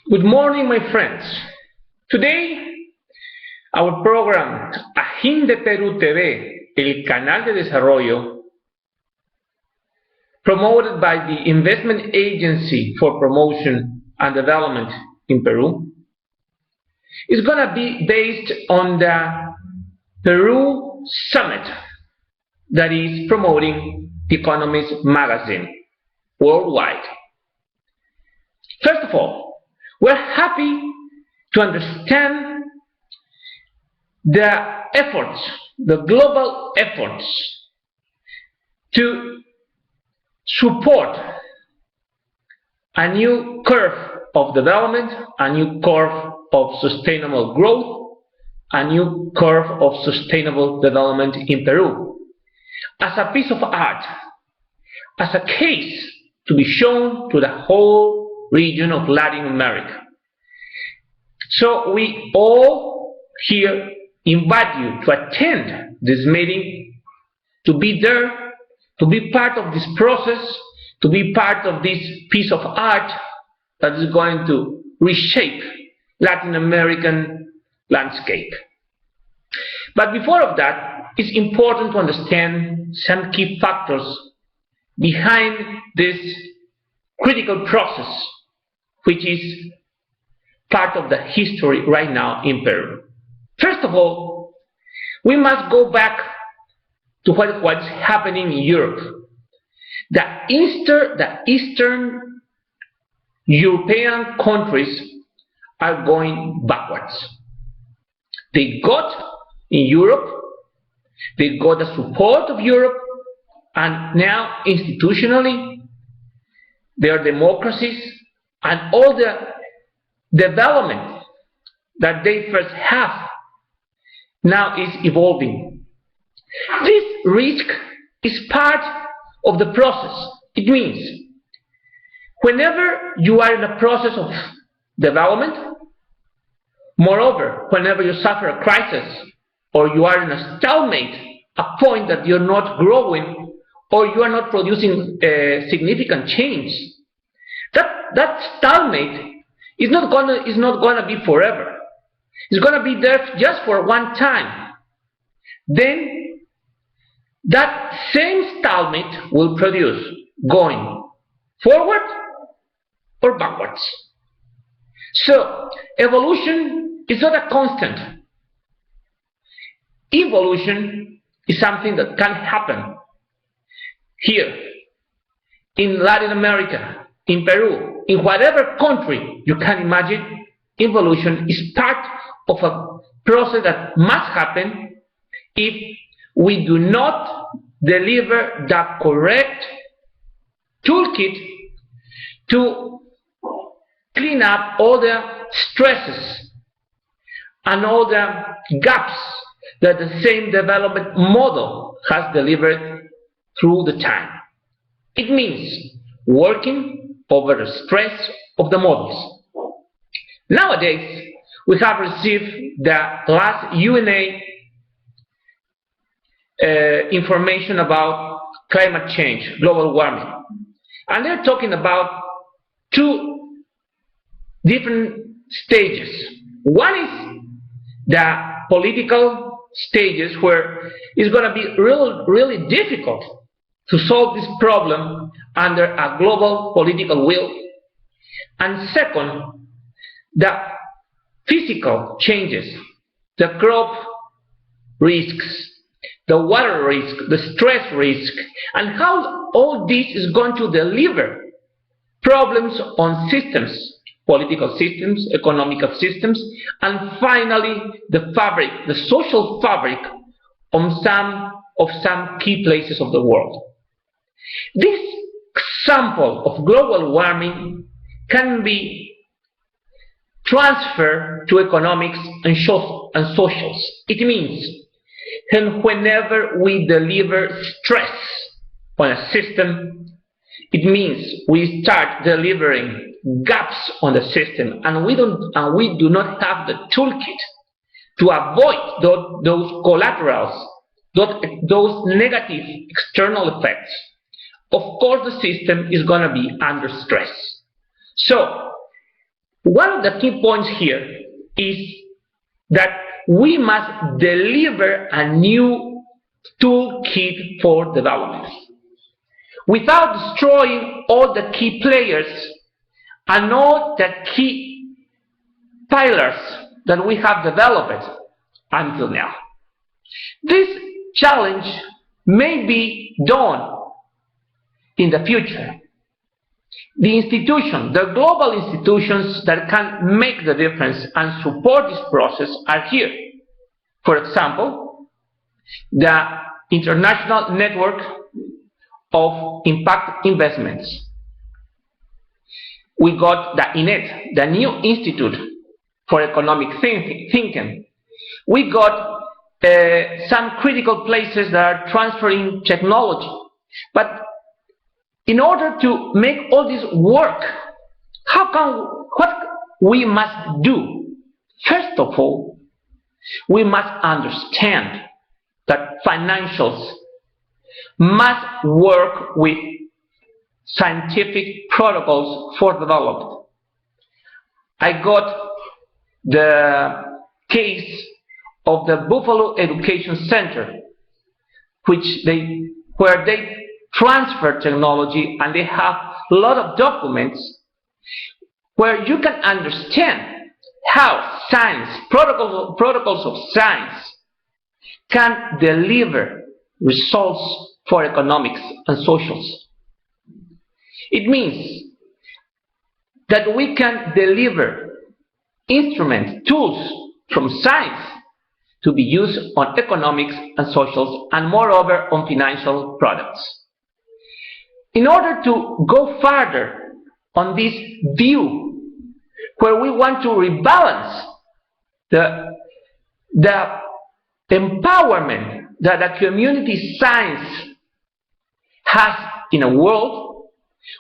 Good morning, my friends. Today, our program Ajín de Perú TV, el canal de desarrollo, promoted by the Investment Agency for Promotion and Development in Peru, is going to be based on the Peru Summit that is promoting the Economist magazine worldwide. First of all, we're happy to understand the efforts, the global efforts to support a new curve of development, a new curve of sustainable growth, a new curve of sustainable development in Peru, as a piece of art, as a case to be shown to the whole region of Latin America. So we all here invite you to attend this meeting, to be there, to be part of this process, to be part of this piece of art that is going to reshape Latin American landscape. But before of that, it's important to understand some key factors behind this critical process, which is part of the history right now in Peru. First of all, we must go back to what's happening in Europe. The Eastern European countries are going backwards. They got in Europe, they got the support of Europe, and now institutionally, their democracies and all the development that they first have now is evolving. This risk is part of the process. It means whenever you are in a process of development, moreover, whenever you suffer a crisis or you are in a stalemate, a point that you're not growing or you are not producing significant change, that stalemate is not gonna be forever. It's gonna be there just for one time. Then that same stalemate will produce going forward or backwards. So evolution is not a constant. Evolution is something that can happen here in Latin America, in Peru, in whatever country you can imagine. Evolution is part of a process that must happen if we do not deliver the correct toolkit to clean up all the stresses and all the gaps that the same development model has delivered through the time. It means working over the stress of the models. Nowadays, we have received the last UNA information about climate change, global warming. And they're talking about two different stages. One is the political stages where it's going to be really difficult to solve this problem under a global political will. And second, the physical changes, the crop risks, the water risk, the stress risk, and how all this is going to deliver problems on systems, political systems, economical systems, and finally the fabric, the social fabric of some key places of the world. This example of global warming can be transferred to economics and socials. It means whenever we deliver stress on a system, it means we start delivering gaps on the system, and we do not have the toolkit to avoid those collaterals, those negative external effects. Of course, the system is going to be under stress. So One of the key points here is that we must deliver a new toolkit for development without destroying all the key players and all the key pillars that we have developed until now. This challenge may be done in the future. The institutions, the global institutions that can make the difference and support this process are here. For example, the International Network of Impact Investments. We got the INET, the New Institute for Economic Thinking. We got some critical places that are transferring technology. But in order to make all this work, what we must do? First of all, we must understand that financials must work with scientific protocols for development. I got the case of the Buffalo Education Center, where they transfer technology, and they have a lot of documents where you can understand how science, protocols of science, can deliver results for economics and socials. It means that we can deliver instruments, tools from science to be used on economics and socials, and moreover on financial products. In order to go further on this view, where we want to rebalance the empowerment that a community science has in a world,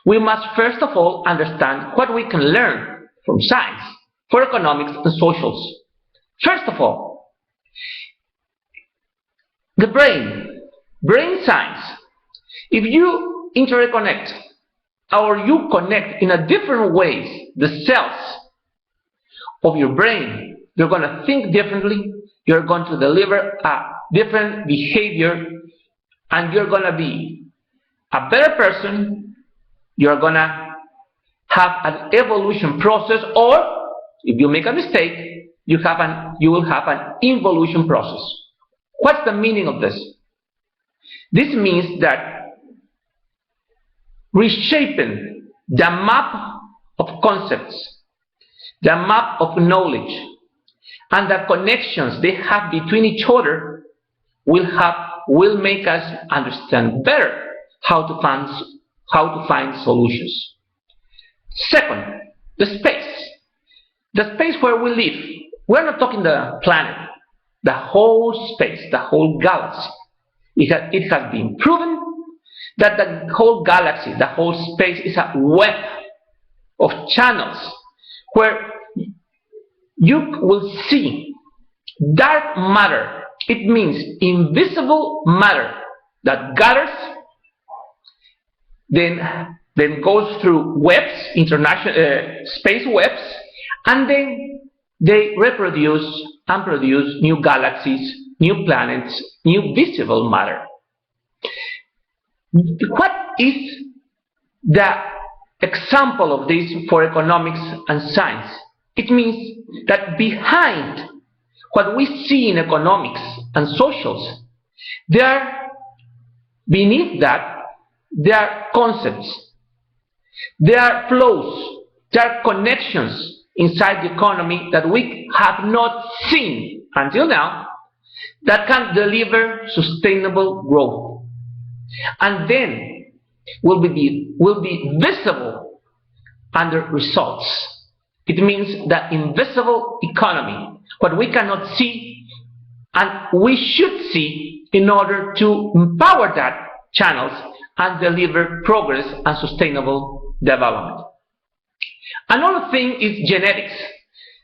we must first of all understand what we can learn from science for economics and socials. First of all, the brain science. If you interconnect, or you connect in a different ways the cells of your brain, you're going to think differently, you're going to deliver a different behavior, and you're going to be a better person. You're going to have an evolution process, or if you make a mistake, you will have an involution process. What's the meaning of this? This means that reshaping the map of concepts, the map of knowledge, and the connections they have between each other will make us understand better how to find solutions. Second, the space where we live. We're not talking the planet, the whole space, the whole galaxy. It has been proven that the whole galaxy, the whole space, is a web of channels where you will see dark matter. It means invisible matter that gathers, then goes through webs, space webs, and then they reproduce and produce new galaxies, new planets, new visible matter. What is the example of this for economics and science? It means that behind what we see in economics and socials, beneath that, there are concepts, there are flows, there are connections inside the economy that we have not seen until now that can deliver sustainable growth. And then will be visible under results. It means the invisible economy, what we cannot see and we should see in order to empower that channels and deliver progress and sustainable development. Another thing is genetics,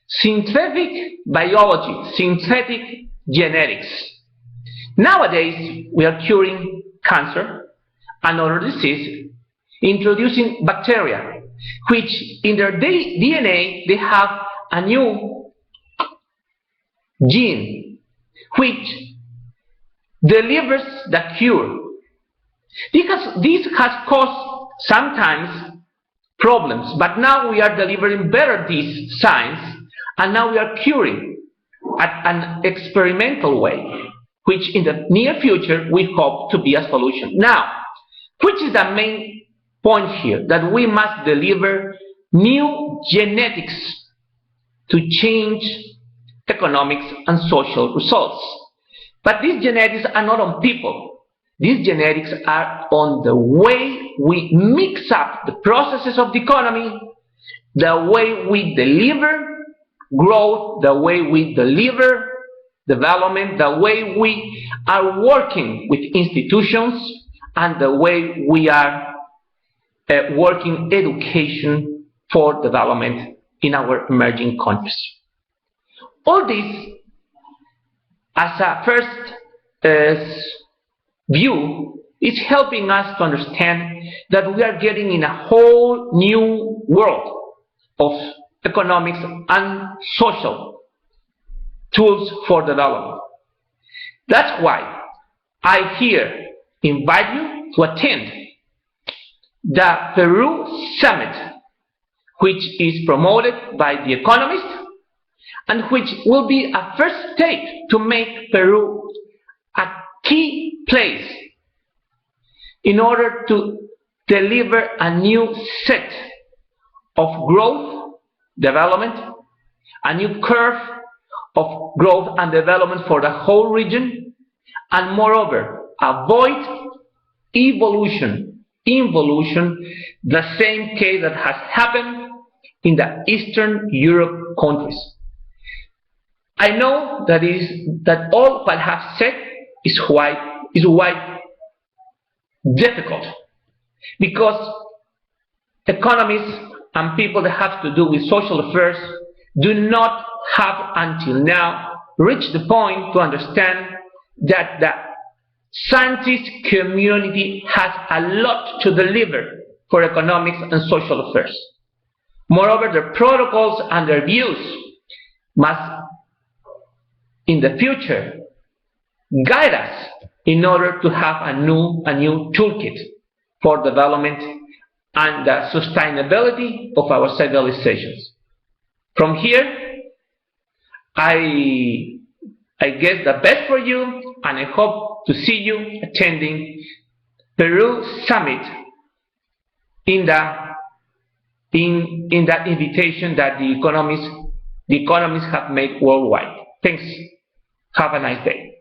synthetic biology, synthetic genetics. Nowadays, we are curing cancer and other disease, introducing bacteria which in their DNA they have a new gene which delivers the cure. Because this has caused sometimes problems, but now we are delivering better these science, and now we are curing at an experimental way, which in the near future we hope to be a solution. Now, which is the main point here? That we must deliver new genetics to change economics and social results. But these genetics are not on people. These genetics are on the way we mix up the processes of the economy, the way we deliver growth, the way we deliver development, the way we are working with institutions, and the way we are working education for development in our emerging countries. All this, as a first view, is helping us to understand that we are getting in a whole new world of economics and social tools for development. That's why I here invite you to attend the Peru Summit, which is promoted by The Economist, and which will be a first step to make Peru a key place in order to deliver a new set of growth, development, a new curve of growth and development for the whole region, and moreover, avoid involution, the same case that has happened in the Eastern Europe countries. I know that all what I have said is quite difficult, because economists and people that have to do with social affairs do not have until now reached the point to understand that the scientist community has a lot to deliver for economics and social affairs. Moreover, their protocols and their views must, in the future, guide us in order to have a new toolkit for development and the sustainability of our civilizations. From here, I guess the best for you, and I hope to see you attending Peru Summit in that invitation that the economists have made worldwide. Thanks. Have a nice day.